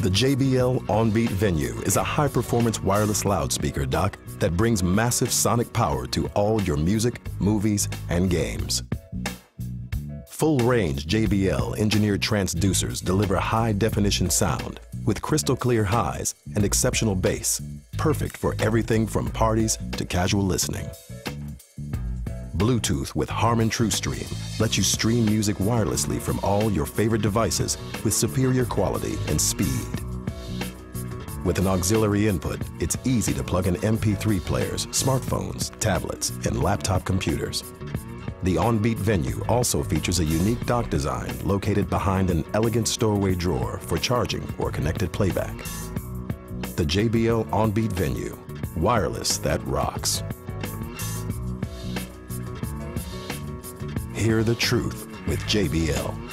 The JBL OnBeat Venue is a high-performance wireless loudspeaker dock that brings massive sonic power to all your music, movies, and games. Full-range JBL engineered transducers deliver high-definition sound with crystal-clear highs and exceptional bass, perfect for everything from parties to casual listening. Bluetooth with HARMAN TrueStream lets you stream music wirelessly from all your favorite devices with superior quality and speed. With an auxiliary input, it's easy to plug in MP3 players, smartphones, tablets, and laptop computers. The OnBeat Venue also features a unique dock design located behind an elegant stowaway drawer for charging or connected playback. The JBL OnBeat Venue, wireless that rocks. Hear the truth with JBL.